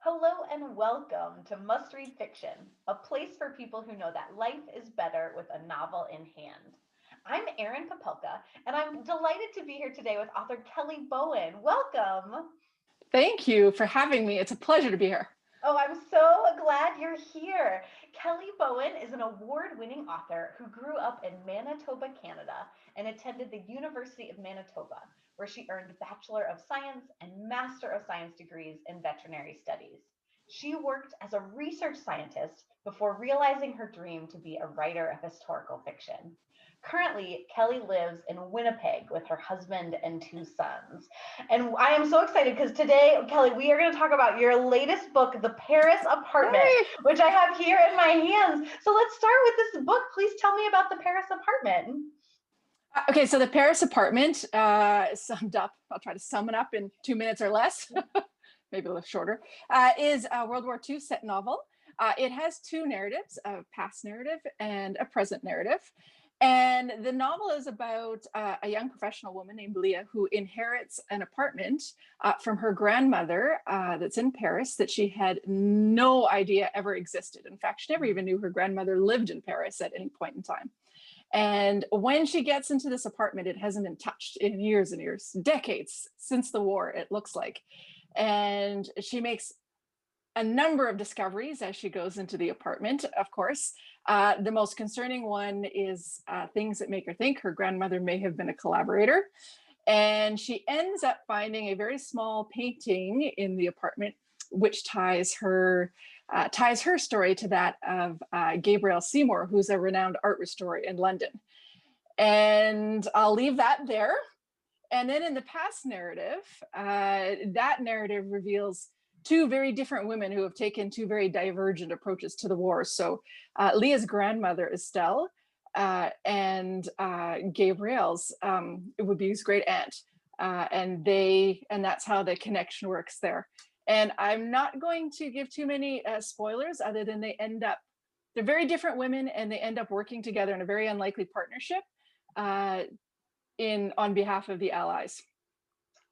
Hello and welcome to Must Read Fiction, a place for people who know that life is better with a novel in hand. I'm Erin Popelka, and I'm delighted to be here today with author Kelly Bowen. Welcome. Thank you for having me. It's a pleasure to be here. Oh, I'm so glad you're here. Kelly Bowen is an award winning author who grew up in Manitoba, Canada, and attended the University of Manitoba, where she earned Bachelor of Science and Master of Science degrees in veterinary studies. She worked as a research scientist before realizing her dream to be a writer of historical fiction. Currently, Kelly lives in Winnipeg with her husband and two sons. And I am so excited because today, Kelly, we are going to talk about your latest book, The Paris Apartment, Yay! which I have here in my hands. So let's start with this book. Please tell me about The Paris Apartment. Okay, so the Paris apartment, summed up, I'll try to sum it up in 2 minutes or less, maybe a little shorter, is a World War II set novel. It has two narratives, a past narrative and a present narrative. And the novel is about a young professional woman named Leah who inherits an apartment from her grandmother that's in Paris that she had no idea ever existed. In fact, she never even knew her grandmother lived in Paris at any point in time. And when she gets into this apartment, it hasn't been touched in years and years, decades since the war, it looks like. And she makes a number of discoveries as she goes into the apartment, of course. The most concerning one is things that make her think her grandmother may have been a collaborator. And she ends up finding a very small painting in the apartment, which ties her story to that of Gabrielle Seymour, who's a renowned art restorer in London. And I'll leave that there. And then in the past narrative, that narrative reveals two very different women who have taken two very divergent approaches to the war. So Leah's grandmother, Estelle, and Gabrielle's, it would be his great aunt. And that's how the connection works there. And I'm not going to give too many spoilers other than they're very different women and they end up working together in a very unlikely partnership uh, on behalf of the Allies.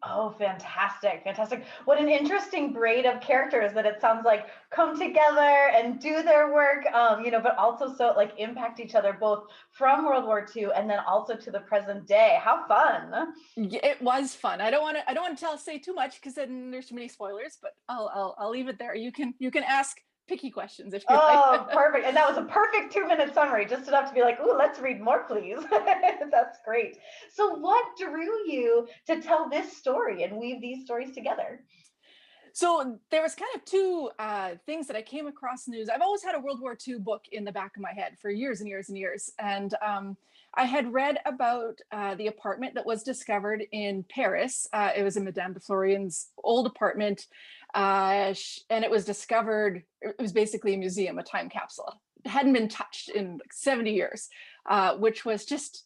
Oh, fantastic. Fantastic. What an interesting braid of characters that it sounds like come together and do their work, but also so like impact each other both from World War II and then also to the present day. How fun. It was fun. I don't want to say too much because then there's too many spoilers, but I'll leave it there. You can ask picky questions if you like. Oh, perfect. And that was a perfect 2 minute summary, just enough to be like, ooh, let's read more, please. That's great. So, what drew you to tell this story and weave these stories together? So there was kind of two things that I came across in the news. I've always had a World War II book in the back of my head for years and years and years. And I had read about the apartment that was discovered in Paris. It was in Madame de Florian's old apartment. And it was discovered, it was basically a museum, a time capsule. It hadn't been touched in like 70 years, which was just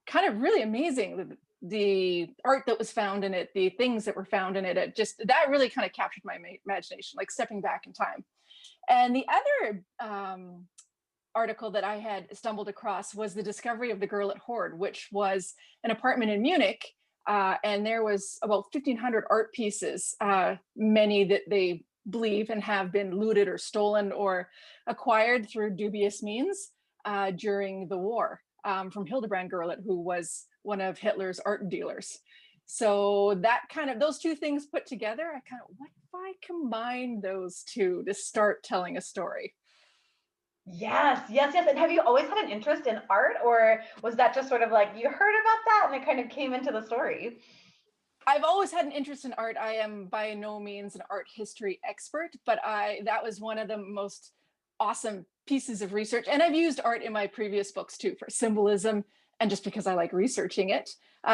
kind of really amazing. The art that was found in it, the things that were found in it, that really kind of captured my imagination, like stepping back in time. And the other article that I had stumbled across was the discovery of the Girl at Hoard, which was an apartment in Munich. And there was about 1,500 art pieces, many that they believe and have been looted or stolen or acquired through dubious means during the war from Hildebrand Gerlet, who was one of Hitler's art dealers. So those two things put together, what if I combine those two to start telling a story? Yes, yes, yes. And have you always had an interest in art, or was that just sort of like you heard about that and it kind of came into the story? I've always had an interest in art. I am by no means an art history expert, but that was one of the most awesome pieces of research. And I've used art in my previous books too for symbolism and just because I like researching it.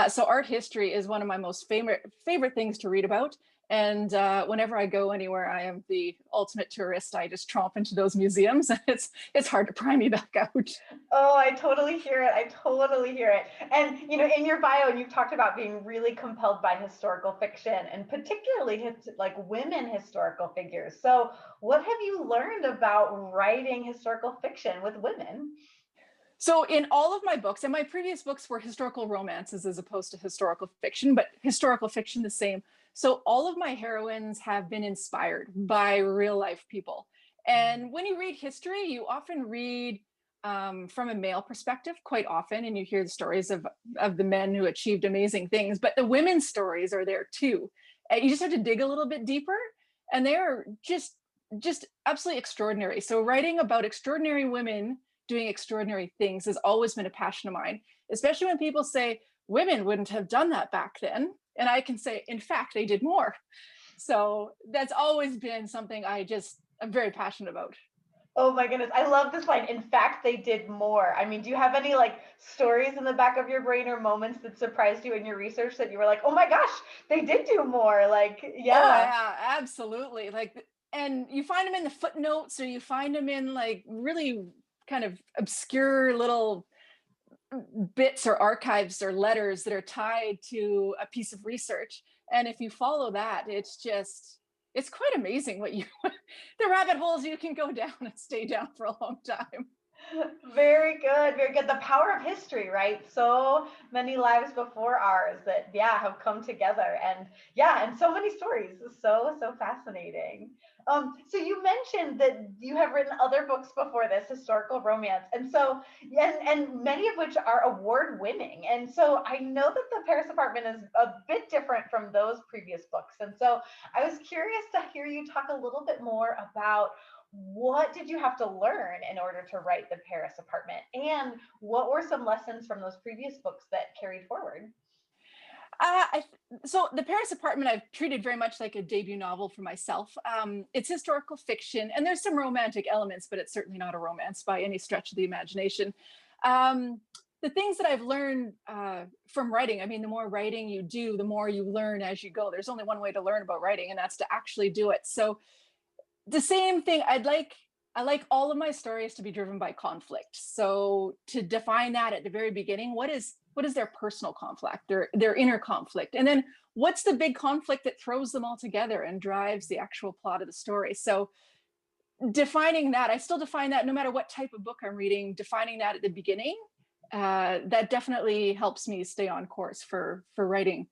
So art history is one of my most favorite things to read about. And whenever I go anywhere, I am the ultimate tourist. I just tromp into those museums, and it's hard to pry me back out. Oh, I totally hear it. I totally hear it. And, in your bio, you've talked about being really compelled by historical fiction and particularly like women historical figures. So, what have you learned about writing historical fiction with women? So in all of my books, and my previous books were historical romances as opposed to historical fiction, but historical fiction the same. So all of my heroines have been inspired by real life people. And when you read history, you often read from a male perspective quite often, and you hear the stories of the men who achieved amazing things, but the women's stories are there too. And you just have to dig a little bit deeper, and they're just absolutely extraordinary. So writing about extraordinary women doing extraordinary things has always been a passion of mine, especially when people say women wouldn't have done that back then. And I can say, in fact, they did more. So that's always been something I'm very passionate about. Oh my goodness, I love this line. In fact, they did more. I mean, do you have any like stories in the back of your brain or moments that surprised you in your research that you were like, oh my gosh, they did do more? Like, Oh yeah. yeah, absolutely. And you find them in the footnotes, or you find them in like really kind of obscure little bits or archives or letters that are tied to a piece of research. And if you follow that, it's quite amazing what you the rabbit holes you can go down and stay down for a long time. Very good, very good. The power of history, right? So many lives before ours that, yeah, have come together, and yeah, and so many stories. So fascinating. So you mentioned that you have written other books before this, historical romance, and so and many of which are award winning. And so I know that the Paris apartment is a bit different from those previous books, and so I was curious to hear you talk a little bit more about what did you have to learn in order to write the Paris apartment? And what were some lessons from those previous books that carried forward? So the Paris apartment I've treated very much like a debut novel for myself. It's historical fiction, and there's some romantic elements, but it's certainly not a romance by any stretch of the imagination. Um, the things that I've learned from writing, I mean, the more writing you do, the more you learn as you go. There's only one way to learn about writing, and that's to actually do it. So the same thing, I like all of my stories to be driven by conflict. So to define that at the very beginning, what is their personal conflict, their inner conflict, and then what's the big conflict that throws them all together and drives the actual plot of the story. So defining that, I still define that no matter what type of book I'm reading. Defining that at the beginning, that definitely helps me stay on course for writing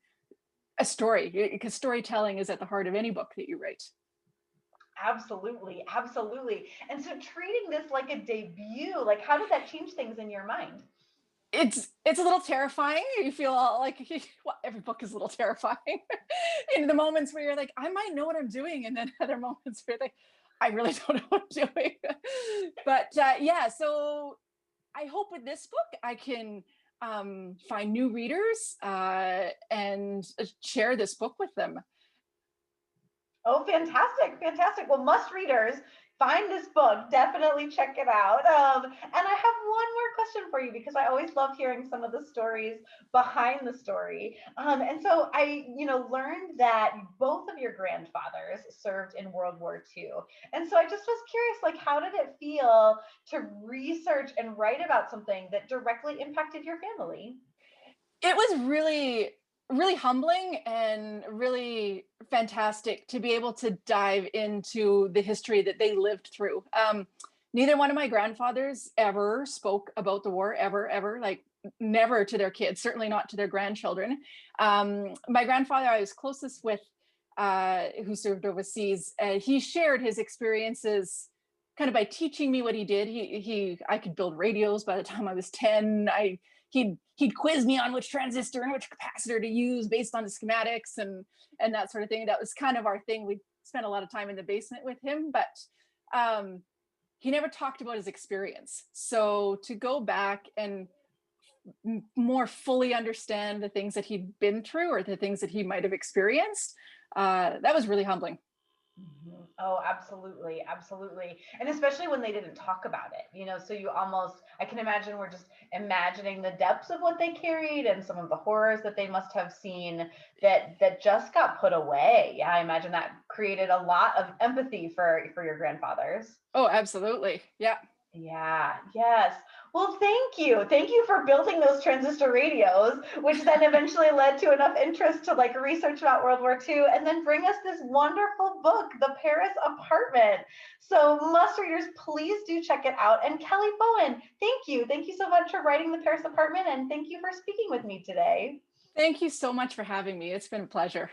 a story, because storytelling is at the heart of any book that you write. Absolutely, absolutely. And so treating this like a debut, like how did that change things in your mind? It's a little terrifying. You feel like well, every book is a little terrifying in the moments where you're like, I might know what I'm doing, and then other moments where like, I really don't know what I'm doing. But yeah, so I hope with this book I can find new readers and share this book with them. Oh, fantastic, fantastic. Well, must readers find this book, definitely check it out. And I have one more question for you because I always love hearing some of the stories behind the story. And so I, learned that both of your grandfathers served in World War II. And so I just was curious, like, how did it feel to research and write about something that directly impacted your family? It was really humbling and really fantastic to be able to dive into the history that they lived through. Neither one of my grandfathers ever spoke about the war, ever, like never to their kids, certainly not to their grandchildren. My grandfather I was closest with, who served overseas, he shared his experiences kind of by teaching me what he did. I could build radios by the time I was 10. He'd quiz me on which transistor and which capacitor to use based on the schematics and that sort of thing. That was kind of our thing. We spent a lot of time in the basement with him, but um, he never talked about his experience. So to go back and more fully understand the things that he'd been through or the things that he might have experienced, that was really humbling. Mhm. Oh, absolutely, absolutely. And especially when they didn't talk about it, so you almost, I can imagine we're just imagining the depths of what they carried and some of the horrors that they must have seen that just got put away. Yeah, I imagine that created a lot of empathy for your grandfathers. Oh, absolutely. Yeah. Yeah, yes. Well, thank you. Thank you for building those transistor radios, which then eventually led to enough interest to like research about World War II and then bring us this wonderful book, The Paris Apartment. So, must readers, please do check it out. And Kelly Bowen, thank you. Thank you so much for writing The Paris Apartment and thank you for speaking with me today. Thank you so much for having me. It's been a pleasure.